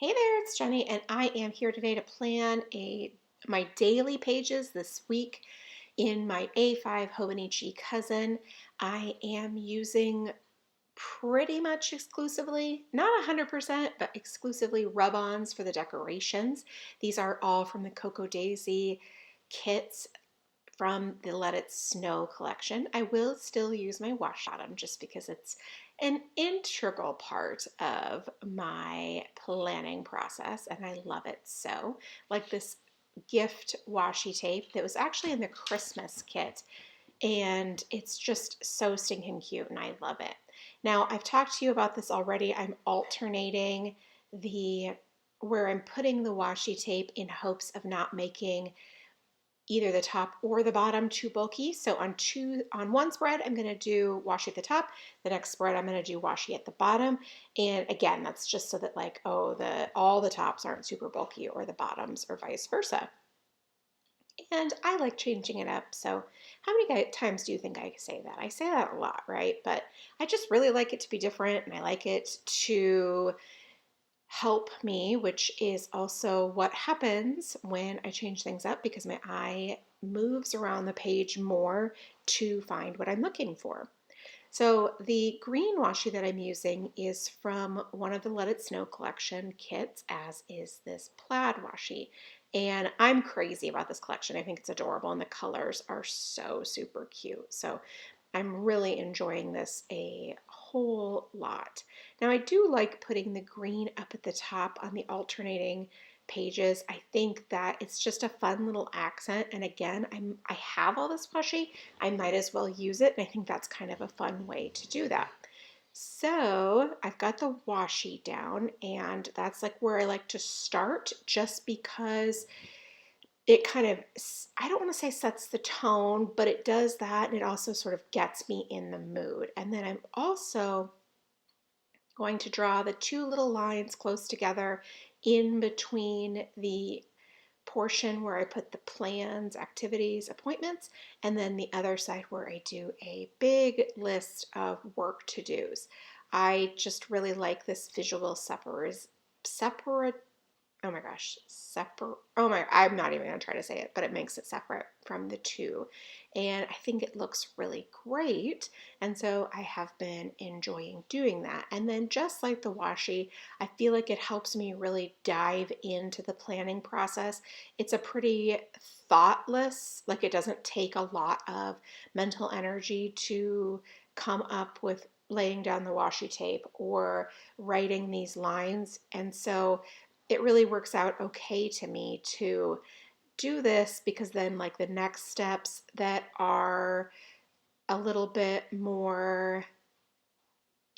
Hey there, it's Jenny, and I am here today to plan my daily pages this week in my A5 Hobonichi Cousin. I am using pretty much exclusively, not 100%, but exclusively rub-ons for the decorations. These are all from the Cocoa Daisy kits from the Let It Snow collection. I will still use my wash bottom just because it's an integral part of my planning process and I love it so. Like this gift washi tape that was actually in the Christmas kit, and it's just so stinking cute and I love it. Now, I've talked to you about this already. I'm alternating the where I'm putting the washi tape in hopes of not making either the top or the bottom too bulky. So on one spread, I'm going to do washi at the top. The next spread, I'm going to do washi at the bottom. And again, that's just so that like, all the tops aren't super bulky or the bottoms or vice versa. And I like changing it up. So how many times do you think I say that? I say that a lot, right? But I just really like it to be different, and I like it to help me, which is also what happens when I change things up because my eye moves around the page more to find what I'm looking for. So the green washi that I'm using is from one of the Let It Snow collection kits, as is this plaid washi. And I'm crazy about this collection. I think it's adorable and the colors are so super cute. So I'm really enjoying this a whole lot. Now I do like putting the green up at the top on the alternating pages. I think that it's just a fun little accent. And again, I have all this washi. I might as well use it. And I think that's kind of a fun way to do that. So I've got the washi down, and that's like where I like to start just because it kind of, I don't want to say sets the tone, but it does that. And it also sort of gets me in the mood. And then I'm also going to draw the two little lines close together in between the portion where I put the plans, activities, appointments, and then the other side where I do a big list of work to dos. I just really like this visual separate oh my gosh, separate. Oh my, I'm not even going to try to say it, but it makes it separate from the two. And I think it looks really great. And so I have been enjoying doing that. And then just like the washi, I feel like it helps me really dive into the planning process. It's a pretty thoughtless, like it doesn't take a lot of mental energy to come up with laying down the washi tape or writing these lines. And so it really works out okay to me to do this because then like the next steps that are a little bit more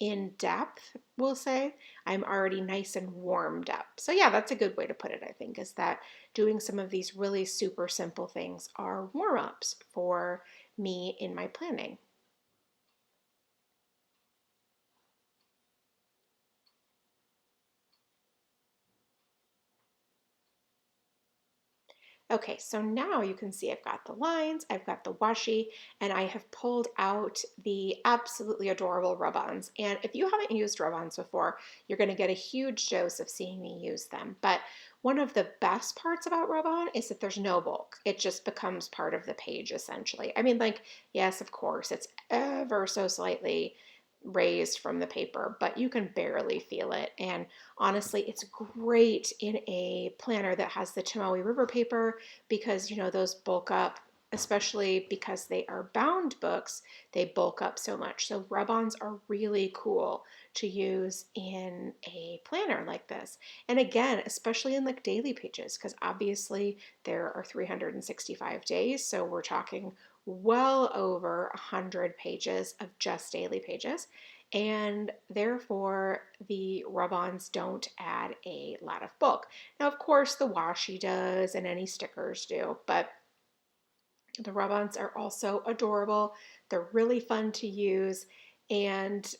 in depth, we'll say, I'm already nice and warmed up. So yeah, that's a good way to put it, I think, is that doing some of these really super simple things are warm-ups for me in my planning. Okay, so now you can see I've got the lines, I've got the washi, and I have pulled out the absolutely adorable rub-ons. And if you haven't used rub-ons before, you're going to get a huge dose of seeing me use them. But one of the best parts about rub-on is that there's no bulk. It just becomes part of the page essentially. I mean, like, yes, of course, it's ever so slightly raised from the paper, but you can barely feel it. And honestly, it's great in a planner that has the Tomoe River paper because, you know, those bulk up, especially because they are bound books, they bulk up so much. So rub-ons are really cool to use in a planner like this. And again, especially in like daily pages, because obviously there are 365 days. So we're talking well over 100 pages of just daily pages. And therefore, the rub-ons don't add a lot of bulk. Now, of course, the washi does and any stickers do, but the rub-ons are also adorable. They're really fun to use, and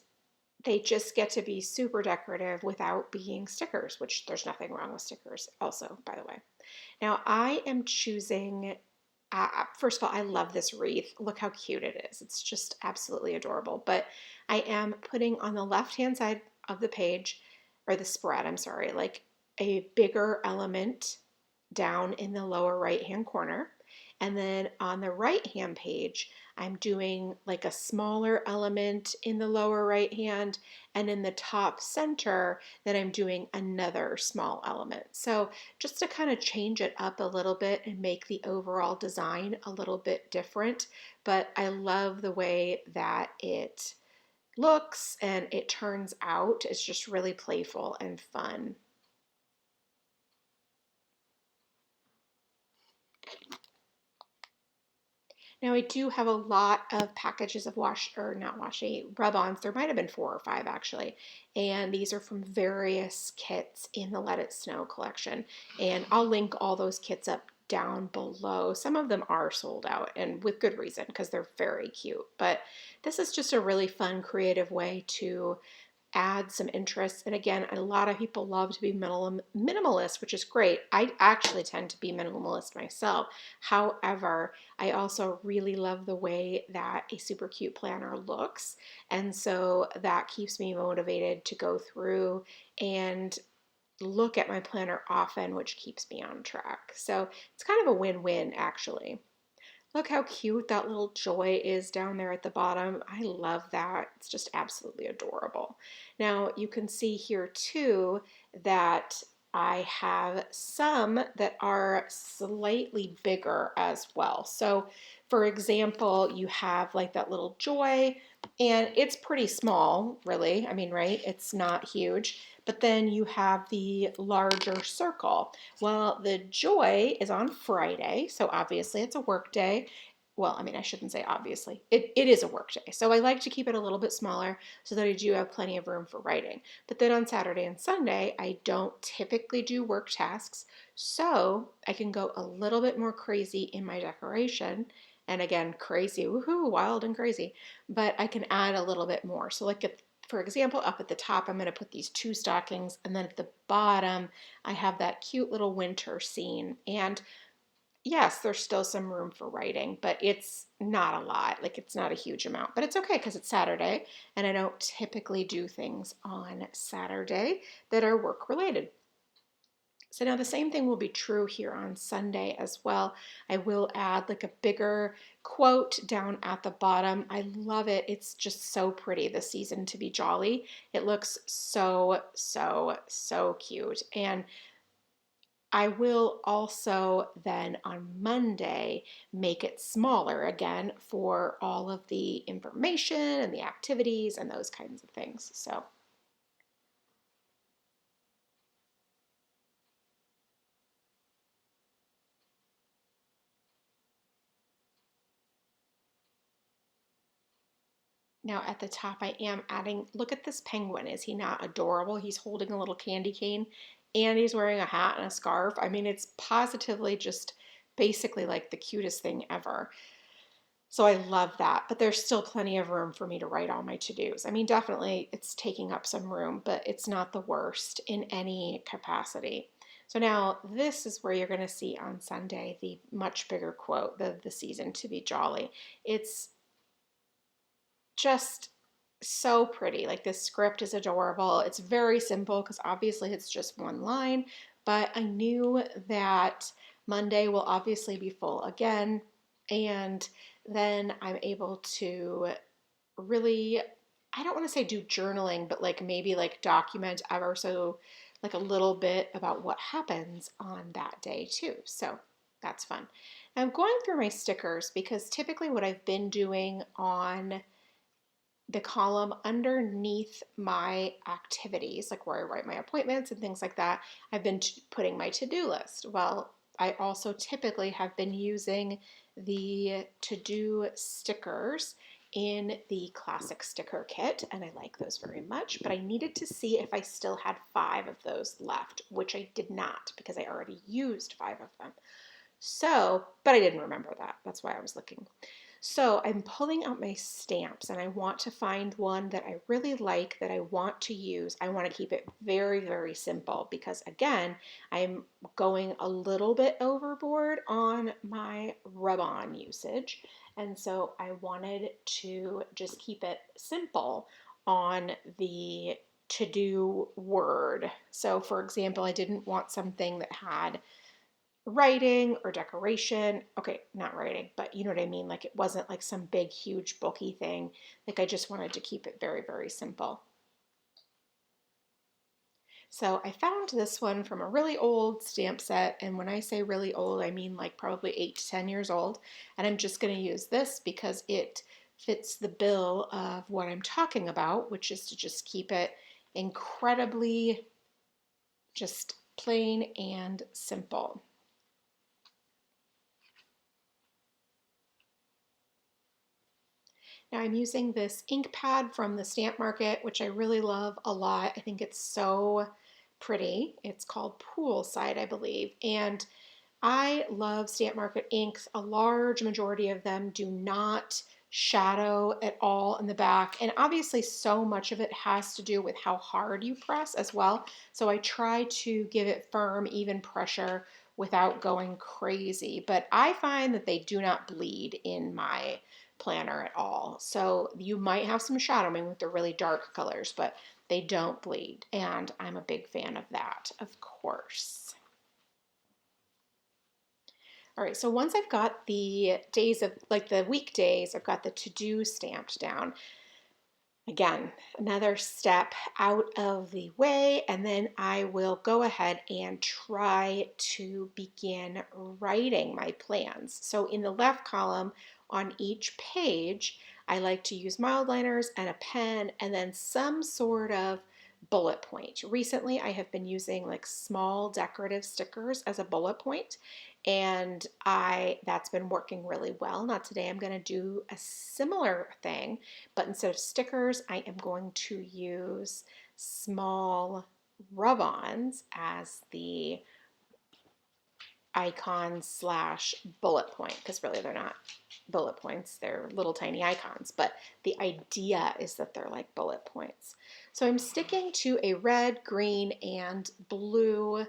they just get to be super decorative without being stickers, which there's nothing wrong with stickers also, by the way. Now I am choosing, first of all, I love this wreath. Look how cute it is. It's just absolutely adorable. But I am putting on the left-hand side of the page, or the spread, I'm sorry, like a bigger element down in the lower right hand corner. And then on the right hand page, I'm doing like a smaller element in the lower right hand, and in the top center, that I'm doing another small element. So just to kind of change it up a little bit and make the overall design a little bit different. But I love the way that it looks and it turns out. It's just really playful and fun. Now I do have a lot of packages of not washi, rub-ons. There might have been 4 or 5 actually. And these are from various kits in the Let It Snow collection. And I'll link all those kits up down below. Some of them are sold out, and with good reason because they're very cute. But this is just a really fun, creative way to add some interest. And again, a lot of people love to be minimalist, which is great. I actually tend to be minimalist myself. However, I also really love the way that a super cute planner looks. And so that keeps me motivated to go through and look at my planner often, which keeps me on track. So it's kind of a win-win actually. Look how cute that little joy is down there at the bottom. I love that. It's just absolutely adorable. Now you can see here too that I have some that are slightly bigger as well. So for example, you have like that little joy, and it's pretty small, really. I mean, right? It's not huge. But then you have the larger circle. Well, the joy is on Friday, so obviously it's a work day. Well, I mean, I shouldn't say obviously. It is a work day. So I like to keep it a little bit smaller so that I do have plenty of room for writing. But then on Saturday and Sunday, I don't typically do work tasks. So I can go a little bit more crazy in my decoration. And again, crazy, woohoo, wild and crazy. But I can add a little bit more. So like for example, up at the top, I'm going to put these 2 stockings, and then at the bottom, I have that cute little winter scene. And yes, there's still some room for writing, but it's not a lot. Like it's not a huge amount, but it's okay because it's Saturday, and I don't typically do things on Saturday that are work related. So now the same thing will be true here on Sunday as well. I will add like a bigger quote down at the bottom. I love it. It's just so pretty this season to be jolly. It looks so, so, so cute. And I will also then on Monday make it smaller again for all of the information and the activities and those kinds of things. So now at the top, I am adding, look at this penguin. Is he not adorable? He's holding a little candy cane and he's wearing a hat and a scarf. I mean, it's positively just basically like the cutest thing ever. So I love that, but there's still plenty of room for me to write all my to-dos. I mean, definitely it's taking up some room, but it's not the worst in any capacity. So now this is where you're going to see on Sunday the much bigger quote, the season to be jolly. It's just so pretty. Like this script is adorable. It's very simple because obviously it's just one line, but I knew that Monday will obviously be full again. And then I'm able to really, I don't want to say do journaling, but like maybe like document ever so like a little bit about what happens on that day too. So that's fun. Now I'm going through my stickers because typically what I've been doing on the column underneath my activities, like where I write my appointments and things like that, I've been putting my to-do list. Well, I also typically have been using the to-do stickers in the classic sticker kit, and I like those very much, but I needed to see if I still had 5 of those left, which I did not because I already used 5 of them. So, but I didn't remember that. That's why I was looking. So I'm pulling out my stamps and I want to find one that I really like that I want to use. I want to keep it very, very simple because again, I'm going a little bit overboard on my rub-on usage. And so I wanted to just keep it simple on the to-do word. So for example, I didn't want something that had writing or decoration. Okay, not writing, but you know what I mean? Like it wasn't like some big, huge, bulky thing. Like I just wanted to keep it very, very simple. So I found this one from a really old stamp set. And when I say really old, I mean like probably 8 to 10 years old. And I'm just going to use this because it fits the bill of what I'm talking about, which is to just keep it incredibly just plain and simple. Now I'm using this ink pad from the stamp market, which I really love a lot. I think it's so pretty. It's called Poolside, I believe. And I love stamp market inks. A large majority of them do not shadow at all in the back. And obviously so much of it has to do with how hard you press as well. So I try to give it firm, even pressure without going crazy. But I find that they do not bleed in my planner at all. So you might have some shadowing with the really dark colors, but they don't bleed. And I'm a big fan of that, of course. All right, so once I've got the days of, like the weekdays, I've got the to-do stamped down. Again, another step out of the way, and then I will go ahead and try to begin writing my plans. So in the left column on each page, I like to use mild liners and a pen and then some sort of bullet point. Recently, I have been using like small decorative stickers as a bullet point, and that's been working really well. Now today I'm going to do a similar thing, but instead of stickers, I am going to use small rub-ons as the icon slash bullet point, because really they're not bullet points, they're little tiny icons, but the idea is that they're like bullet points. So I'm sticking to a red, green, and blue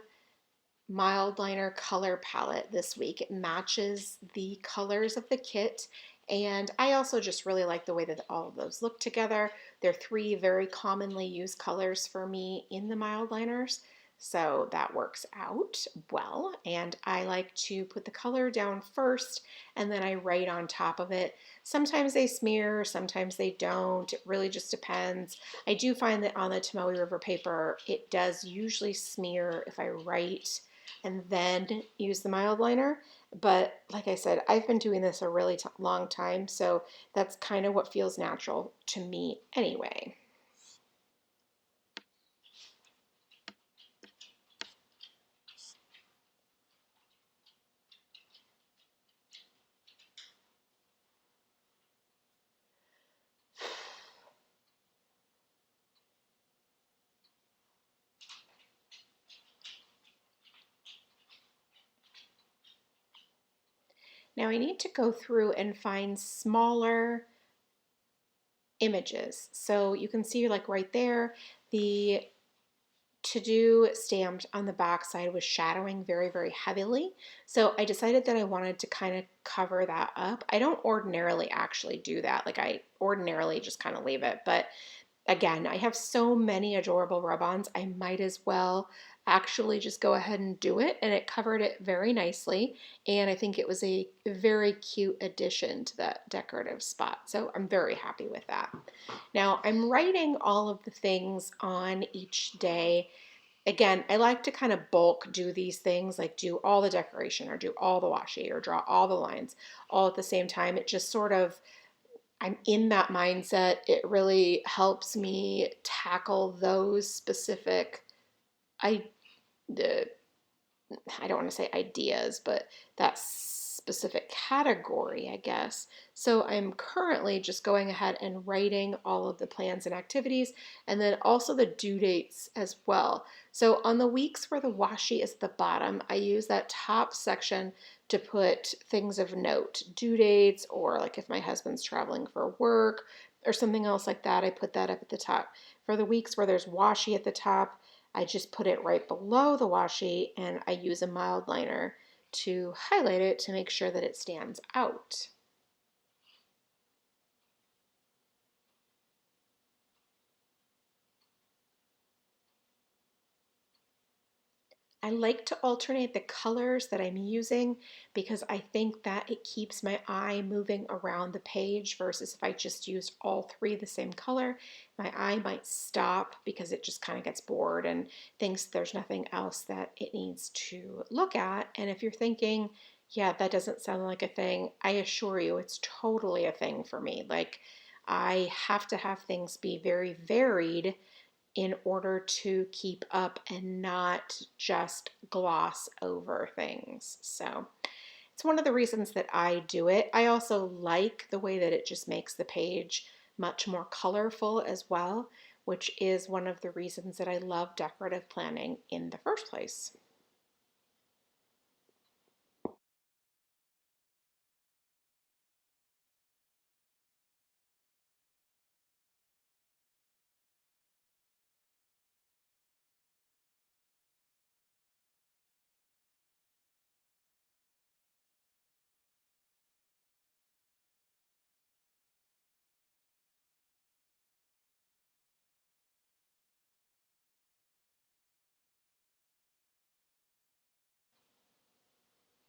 mild liner color palette this week. It matches the colors of the kit, and I also just really like the way that all of those look together. They're three very commonly used colors for me in the mild liners, so that works out well. And I like to put the color down first and then I write on top of it. Sometimes they smear, sometimes they don't. It really just depends. I do find that on the Tomoe River paper, it does usually smear if I write and then use the mild liner. But like I said, I've been doing this a really long time, so that's kind of what feels natural to me anyway. Now I need to go through and find smaller images. So you can see like right there, the to-do stamped on the back side was shadowing very, very heavily. So I decided that I wanted to kind of cover that up. I don't ordinarily actually do that. Like I ordinarily just kind of leave it, but again, I have so many adorable rub-ons, I might as well actually just go ahead and do it. And it covered it very nicely. And I think it was a very cute addition to that decorative spot. So I'm very happy with that. Now I'm writing all of the things on each day. Again, I like to kind of bulk do these things, like do all the decoration or do all the washi or draw all the lines all at the same time. It just sort of, I'm in that mindset. It really helps me tackle those specific, I, the I don't want to say ideas, but that specific category, I guess. So I'm currently just going ahead and writing all of the plans and activities, and then also the due dates as well. So on the weeks where the washi is at the bottom, I use that top section to put things of note, due dates, or like if my husband's traveling for work or something else like that, I put that up at the top. For the weeks where there's washi at the top, I just put it right below the washi and I use a mild liner to highlight it to make sure that it stands out. I like to alternate the colors that I'm using because I think that it keeps my eye moving around the page versus if I just used all three the same color, my eye might stop because it just kind of gets bored and thinks there's nothing else that it needs to look at. And if you're thinking, yeah, that doesn't sound like a thing, I assure you it's totally a thing for me. Like I have to have things be very varied in order to keep up and not just gloss over things. So it's one of the reasons that I do it. I also like the way that it just makes the page much more colorful as well, which is one of the reasons that I love decorative planning in the first place.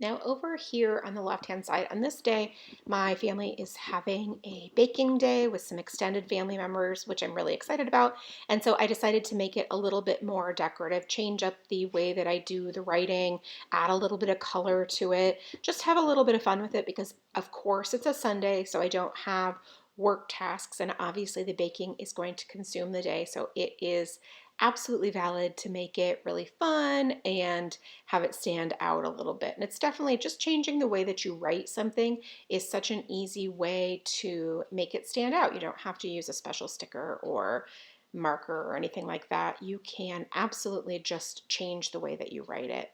Now over here on the left-hand side, on this day, my family is having a baking day with some extended family members, which I'm really excited about. And so I decided to make it a little bit more decorative, change up the way that I do the writing, add a little bit of color to it, just have a little bit of fun with it because of course it's a Sunday, so I don't have work tasks and obviously the baking is going to consume the day. So it is absolutely valid to make it really fun and have it stand out a little bit. And it's definitely just changing the way that you write something is such an easy way to make it stand out. You don't have to use a special sticker or marker or anything like that. You can absolutely just change the way that you write it.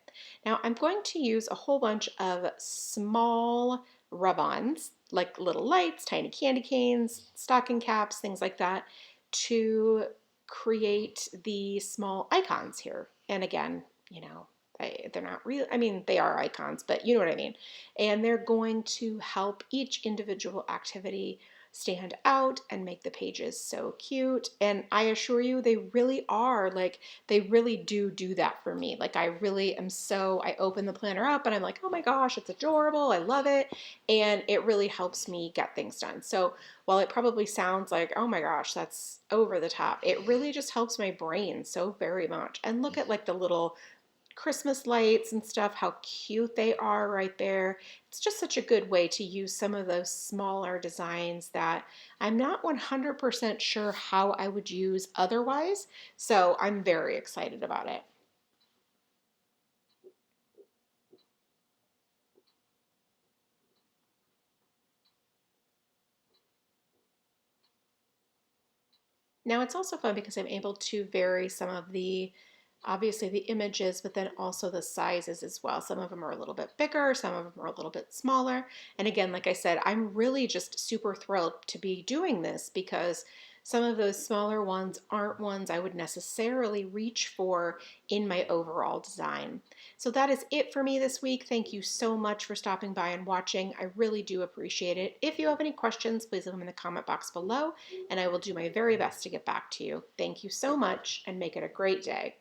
Now I'm going to use a whole bunch of small rub-ons, like little lights, tiny candy canes, stocking caps, things like that, to create the small icons here. And again, you know, they're not real. I mean, they are icons, but you know what I mean. And they're going to help each individual activity stand out and make the pages so cute. And I assure you, they really are like, they really do that for me. Like, I really am so, I open the planner up and I'm like, oh my gosh, it's adorable. I love it. And it really helps me get things done. So, while it probably sounds like, oh my gosh, that's over the top, it really just helps my brain so very much. And look at like the little Christmas lights and stuff, how cute they are right there. It's just such a good way to use some of those smaller designs that I'm not 100% sure how I would use otherwise. So I'm very excited about it. Now it's also fun because I'm able to vary some of the, obviously the images, but then also the sizes as well. Some of them are a little bit bigger, some of them are a little bit smaller. And again, like I said, I'm really just super thrilled to be doing this because some of those smaller ones aren't ones I would necessarily reach for in my overall design. So that is it for me this week. Thank you so much for stopping by and watching. I really do appreciate it. If you have any questions, please leave them in the comment box below and I will do my very best to get back to you. Thank you so much and make it a great day.